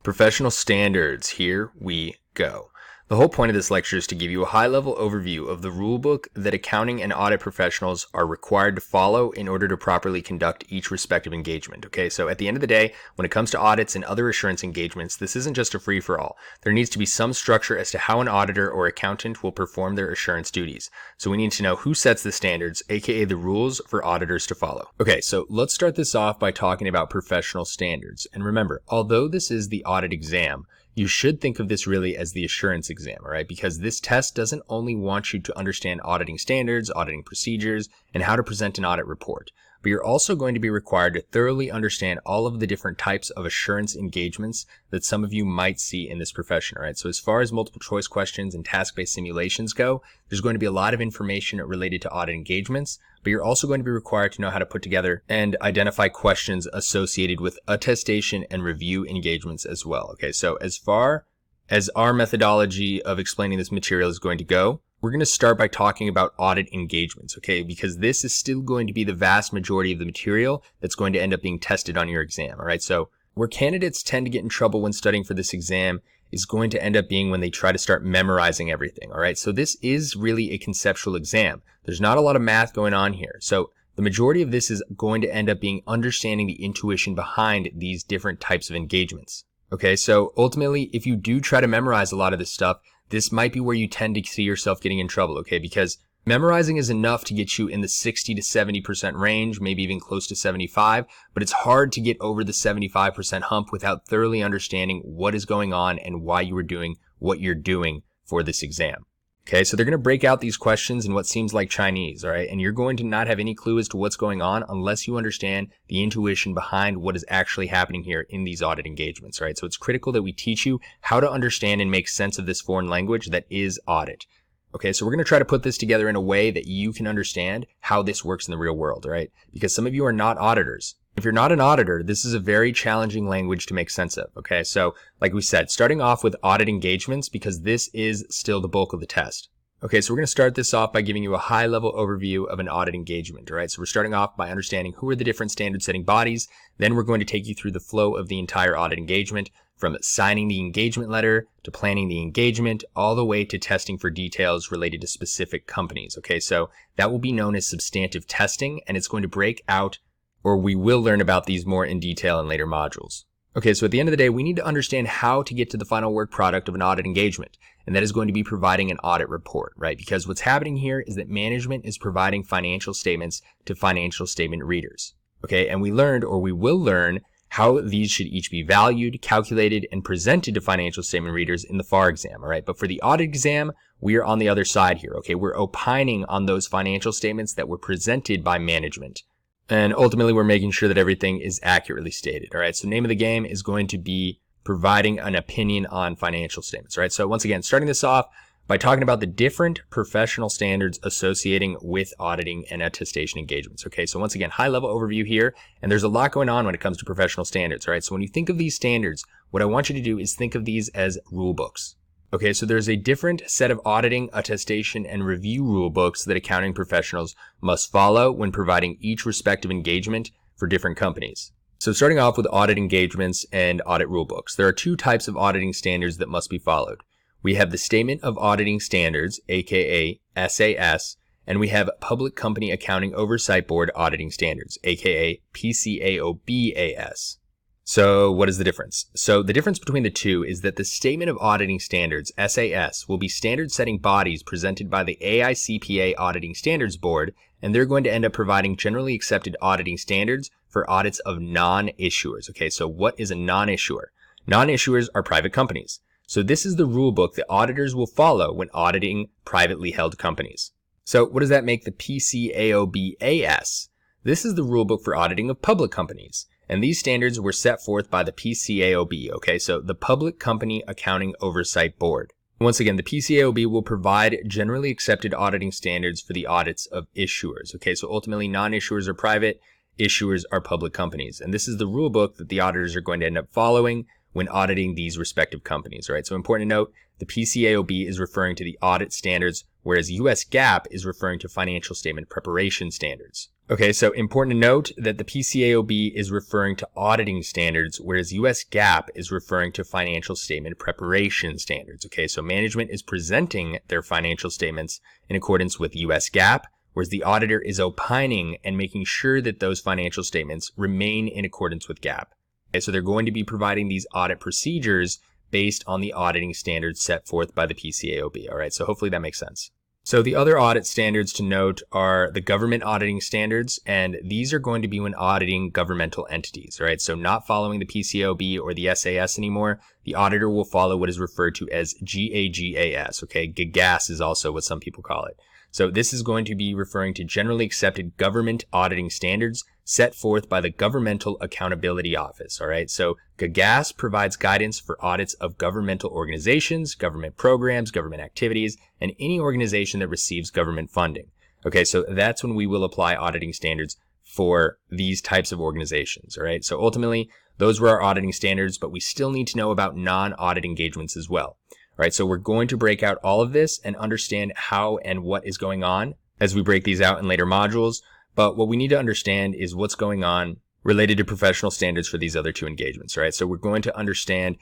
Professional standards, here we go. The whole point of this lecture is to give you a high-level overview of the rulebook that accounting and audit professionals are required to follow in order to properly conduct each respective engagement. Okay, so at the end of the day, when it comes to audits and other assurance engagements, this isn't just a free-for-all. There needs to be some structure as to how an auditor or accountant will perform their assurance duties. So we need to know who sets the standards, aka the rules for auditors to follow. Okay, so let's start this off by talking about professional standards. And remember, although this is the audit exam, you should think of this really as the assurance exam, all right? Because this test doesn't only want you to understand auditing standards, auditing procedures, and how to present an audit report, but you're also going to be required to thoroughly understand all of the different types of assurance engagements that some of you might see in this profession, all right? So as far as multiple choice questions and task-based simulations go, there's going to be a lot of information related to audit engagements, but you're also going to be required to know how to put together and identify questions associated with attestation and review engagements as well. Okay, so as far as our methodology of explaining this material is going to go, we're going to start by talking about audit engagements, okay, because this is still going to be the vast majority of the material that's going to end up being tested on your exam, all right? So where candidates tend to get in trouble when studying for this exam is going to end up being when they try to start memorizing everything, all right? So this is really a conceptual exam. There's not a lot of math going on here. So the majority of this is going to end up being understanding the intuition behind these different types of engagements. Okay, so ultimately, if you do try to memorize a lot of this stuff, this might be where you tend to see yourself getting in trouble, okay? Because memorizing is enough to get you in the 60 to 70% range, maybe even close to 75, but it's hard to get over the 75% hump without thoroughly understanding what is going on and why you are doing what you're doing for this exam. Okay, so they're going to break out these questions in what seems like Chinese, all right? And you're going to not have any clue as to what's going on unless you understand the intuition behind what is actually happening here in these audit engagements, right? So it's critical that we teach you how to understand and make sense of this foreign language that is audit. Okay, so we're going to try to put this together in a way that you can understand how this works in the real world, right? Because some of you are not auditors. If you're not an auditor, this is a very challenging language to make sense of, okay? So, like we said, starting off with audit engagements because this is still the bulk of the test. Okay, so we're going to start this off by giving you a high-level overview of an audit engagement, all right? So we're starting off by understanding who are the different standard-setting bodies. Then we're going to take you through the flow of the entire audit engagement, from signing the engagement letter to planning the engagement, all the way to testing for details related to specific companies, okay? So that will be known as substantive testing, and it's going to break out, or we will learn about these more in detail in later modules. Okay, so at the end of the day, we need to understand how to get to the final work product of an audit engagement, and that is going to be providing an audit report, right? Because what's happening here is that management is providing financial statements to financial statement readers, okay? And we learned, or we will learn, how these should each be valued, calculated, and presented to financial statement readers in the FAR exam, all right? But for the audit exam, we are on the other side here, okay? We're opining on those financial statements that were presented by management. And ultimately, we're making sure that everything is accurately stated, all right? So name of the game is going to be providing an opinion on financial statements, right? So once again, starting this off by talking about the different professional standards associating with auditing and attestation engagements, okay? So once again, high-level overview here, and there's a lot going on when it comes to professional standards, all right? So when you think of these standards, what I want you to do is think of these as rule books. Okay, so there's a different set of auditing, attestation, and review rule books that accounting professionals must follow when providing each respective engagement for different companies. So starting off with audit engagements and audit rule books, there are two types of auditing standards that must be followed. We have the Statement of Auditing Standards, aka SAS, and we have Public Company Accounting Oversight Board Auditing Standards, aka PCAOB-AS. So what is the difference? So the difference between the two is that the Statement of Auditing Standards, SAS, will be standard-setting bodies presented by the AICPA Auditing Standards Board, and they're going to end up providing generally accepted auditing standards for audits of non-issuers. Okay, so what is a non-issuer? Non-issuers are private companies. So this is the rule book that auditors will follow when auditing privately held companies. So what does that make the PCAOB-AS? This is the rule book for auditing of public companies. And these standards were set forth by the PCAOB, okay? So the Public Company Accounting Oversight Board. Once again, the PCAOB will provide generally accepted auditing standards for the audits of issuers, okay? So ultimately, non-issuers are private, issuers are public companies. And this is the rule book that the auditors are going to end up following when auditing these respective companies, right? So important to note, the PCAOB is referring to the audit standards, whereas US GAAP is referring to financial statement preparation standards. Okay, so important to note that the PCAOB is referring to auditing standards, whereas US GAAP is referring to financial statement preparation standards. Okay, so management is presenting their financial statements in accordance with US GAAP, whereas the auditor is opining and making sure that those financial statements remain in accordance with GAAP. Okay, so they're going to be providing these audit procedures based on the auditing standards set forth by the PCAOB. All right, so hopefully that makes sense. So the other audit standards to note are the government auditing standards, and these are going to be when auditing governmental entities, right? So not following the PCAOB or the SAS anymore, the auditor will follow what is referred to as GAGAS, okay? GAGAS is also what some people call it. So this is going to be referring to generally accepted government auditing standards set forth by the Governmental Accountability Office, all right? So GAGAS provides guidance for audits of governmental organizations, government programs, government activities, and any organization that receives government funding. Okay, so that's when we will apply auditing standards for these types of organizations, all right? So ultimately, those were our auditing standards, but we still need to know about non-audit engagements as well. All right, so we're going to break out all of this and understand how and what is going on as we break these out in later modules. But what we need to understand is what's going on related to professional standards for these other two engagements, right? So we're going to understand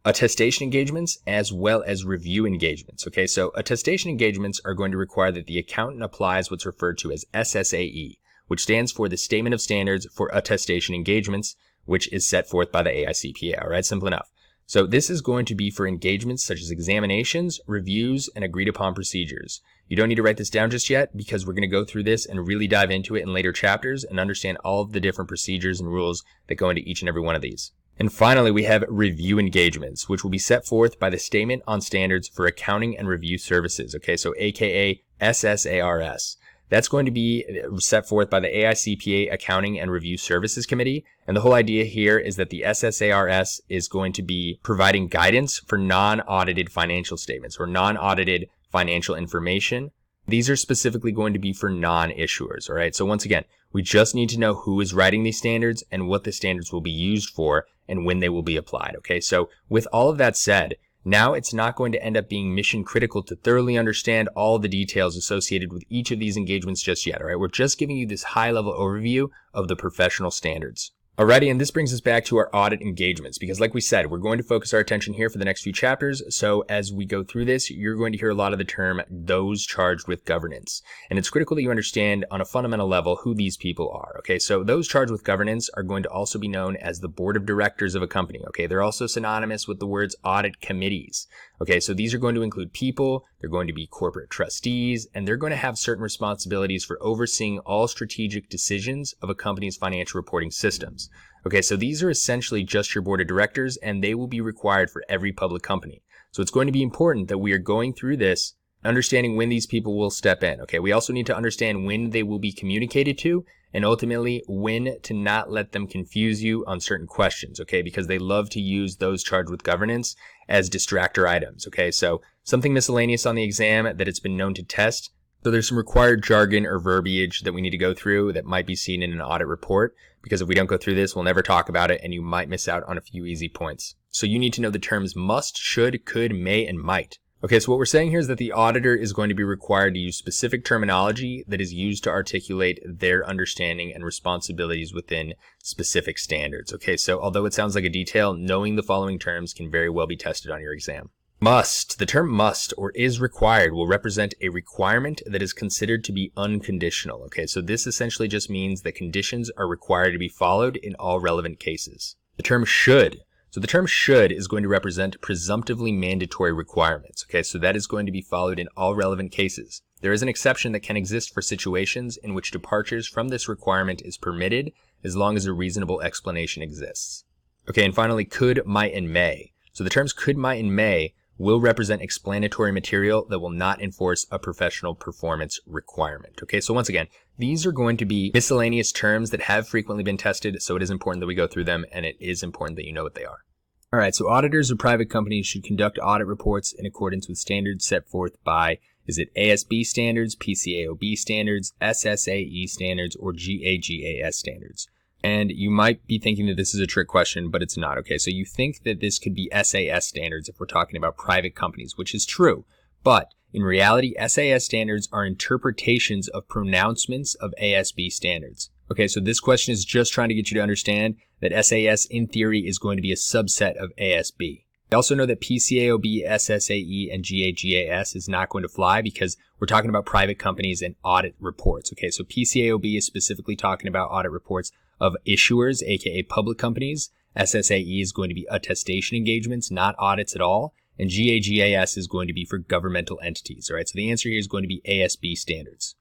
attestation engagements as well as review engagements, okay? So attestation engagements are going to require that the accountant applies what's referred to as SSAE, which stands for the Statement of Standards for Attestation Engagements, which is set forth by the AICPA, all right? Simple enough. So this is going to be for engagements such as examinations, reviews, and agreed upon procedures. You don't need to write this down just yet because we're going to go through this and really dive into it in later chapters and understand all of the different procedures and rules that go into each and every one of these. And finally, we have review engagements, which will be set forth by the Statement on Standards for Accounting and Review Services, okay, so aka SSARS. That's going to be set forth by the AICPA Accounting and Review Services Committee. And the whole idea here is that the SSARS is going to be providing guidance for non-audited financial statements or non-audited financial information. These are specifically going to be for non-issuers, all right? So once again, we just need to know who is writing these standards and what the standards will be used for and when they will be applied, okay? So with all of that said, now it's not going to end up being mission critical to thoroughly understand all the details associated with each of these engagements just yet, all right? We're just giving you this high-level overview of the professional standards. Alrighty, and this brings us back to our audit engagements because like we said, we're going to focus our attention here for the next few chapters. So as we go through this, you're going to hear a lot of the term those charged with governance. And it's critical that you understand on a fundamental level who these people are. Okay, so those charged with governance are going to also be known as the board of directors of a company. Okay, they're also synonymous with the words audit committees. Okay, so these are going to include people, they're going to be corporate trustees, and they're going to have certain responsibilities for overseeing all strategic decisions of a company's financial reporting systems. Okay, so these are essentially just your board of directors, and they will be required for every public company. So it's going to be important that we are going through this, understanding when these people will step in. Okay, we also need to understand when they will be communicated to, and ultimately when to not let them confuse you on certain questions, okay, because they love to use those charged with governance as distractor items, okay? So something miscellaneous on the exam that it's been known to test. So there's some required jargon or verbiage that we need to go through that might be seen in an audit report, because if we don't go through this, we'll never talk about it and you might miss out on a few easy points. So you need to know the terms must, should, could, may, and might. Okay, so what we're saying here is that the auditor is going to be required to use specific terminology that is used to articulate their understanding and responsibilities within specific standards. Okay, so although it sounds like a detail, knowing the following terms can very well be tested on your exam. Must. The term must or is required will represent a requirement that is considered to be unconditional. Okay, so this essentially just means that conditions are required to be followed in all relevant cases. The term should. So the term should is going to represent presumptively mandatory requirements. Okay, so that is going to be followed in all relevant cases. There is an exception that can exist for situations in which departures from this requirement is permitted as long as a reasonable explanation exists. Okay, and finally, could, might, and may. So the terms could, might, and may will represent explanatory material that will not enforce a professional performance requirement. Okay, so once again, these are going to be miscellaneous terms that have frequently been tested, so it is important that we go through them, and it is important that you know what they are. All right, so auditors of private companies should conduct audit reports in accordance with standards set forth by, is it ASB standards, PCAOB standards, SSAE standards, or GAGAS standards? And you might be thinking that this is a trick question, but it's not. Okay, so you think that this could be SAS standards if we're talking about private companies, which is true. But in reality, SAS standards are interpretations of pronouncements of ASB standards. Okay, so this question is just trying to get you to understand that SAS in theory is going to be a subset of ASB. We also know that PCAOB, SSAE, and GAGAS is not going to fly because we're talking about private companies and audit reports. Okay, so PCAOB is specifically talking about audit reports of issuers, aka public companies. SSAE is going to be attestation engagements, not audits at all. And GAGAS is going to be for governmental entities. All right, so the answer here is going to be ASB standards.